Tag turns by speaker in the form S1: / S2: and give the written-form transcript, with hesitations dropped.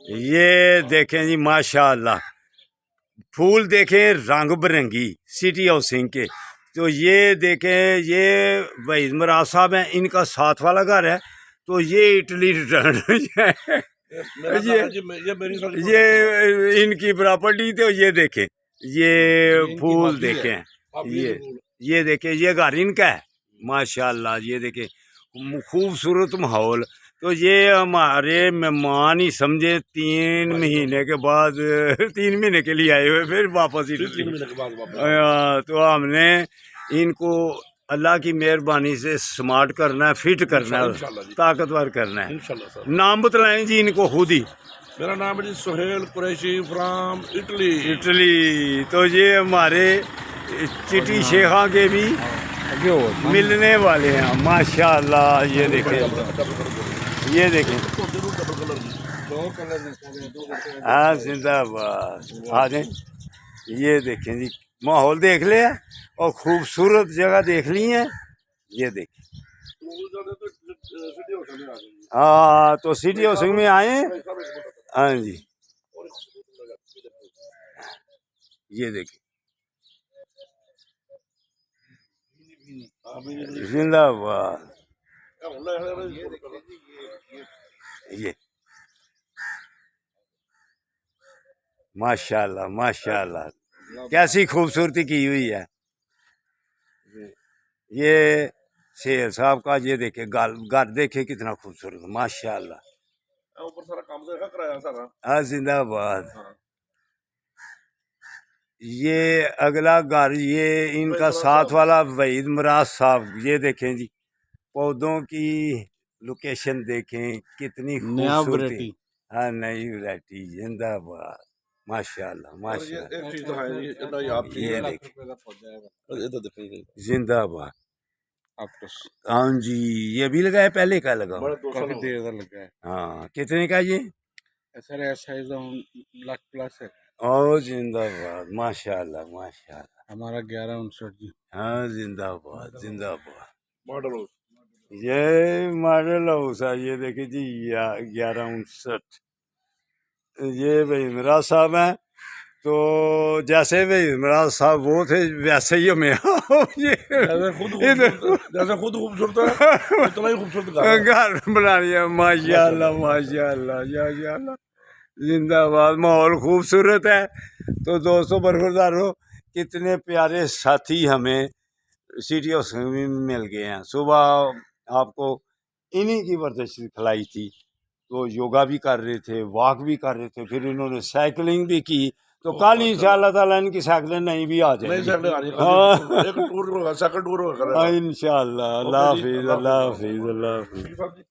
S1: ये देखें जी माशाअल्लाह, फूल देखें रंग बिरंगी सिटी हाउसिंग के। तो ये देखें, ये वहीद मुराद साहब हैं, इनका साथ वाला घर है। तो ये इटली रिटर्न ये इनकी प्रॉपर्टी। तो ये देखें, ये फूल देखें, ये देखें, ये घर इनका है माशाअल्लाह। ये देखें खूबसूरत माहौल। तो ये हमारे मेहमान ही समझे 3 महीने के बाद 3 महीने के लिए आए हुए, फिर वापस इटली। तो हमने इनको अल्लाह की मेहरबानी से स्मार्ट करना है, फिट करना है, ताकतवर करना है। नाम बतलाएं जी इनको खुद ही।
S2: मेरा नाम है जी Suhail Qureshi from Italy.
S1: Italy. तो ये हमारे चिटी शेखा के भी मिलने वाले हैं माशाअल्लाह। ये देखें, ये देखें, हाँ जिंदाबाद। आ जाए, ये देखें जी, माहौल देख लिया और खूबसूरत जगह देख ली है। ये देखें, हाँ तो सिटी हाउसिंग में आए। हाँ जी, ये देखें, जिंदाबाद। ये माशाल्लाह माशाल्लाह, कैसी खूबसूरती की हुई है। ये शेर साहब का, ये देखे घर देखे कितना खूबसूरत माशाल्लाह।
S2: ऊपर सारा काम देखा कराया सारा।
S1: हाँ जिंदाबाद। ये अगला घर, ये इनका साथ वाला वहीद मुराद साहब। ये देखें जी, पौधों की लोकेशन देखें कितनी खूबसूरती। हाँ नई वैरायटी, जिंदाबाद माशाल्लाह माशाल्लाह। ये देखें, जिंदाबाद। हाँ जी, ये भी लगाया, पहले का लगा,
S3: काफी देर का लगा है।
S1: हाँ कितने का ये?
S3: सर साइज लाख प्लस है।
S1: ओ जिंदाबाद माशाल्लाह माशाल्लाह।
S3: हमारा 1159 जी।
S1: हाँ जिंदाबाद जिंदाबाद।
S2: मॉडल
S1: ये मॉडल हाउस है। ये देखिए जी, 1159। ये भाई इमरान साहब हैं। तो जैसे भाई इमरान साहब वो थे, वैसे ही हमें
S2: जैसे खुद खूबसूरत है उतना ही खूबसूरत
S1: घर बना लिया माशाल्लाह माशाल्लाह माशाल्लाह। जिंदाबाद, माहौल खूबसूरत है। तो दोस्तों बरकरार हो, कितने प्यारे साथी हमें सिटी हाउसिंग में मिल गए हैं। सुबह आपको इन्हीं की वर्जिश खिलाई थी, तो योगा भी कर रहे थे, वॉक भी कर रहे थे, फिर इन्होंने साइकिलिंग भी की। तो कल इंशाअल्लाह ताला इनकी साइकिलें नहीं भी आ जाएंगी।
S2: एक टूर होगा, सेकंड टूर होगा
S1: इंशाअल्लाह। अल्लाह हाफिज़, अल्लाह हाफिज़, अल्लाह हाफिज़।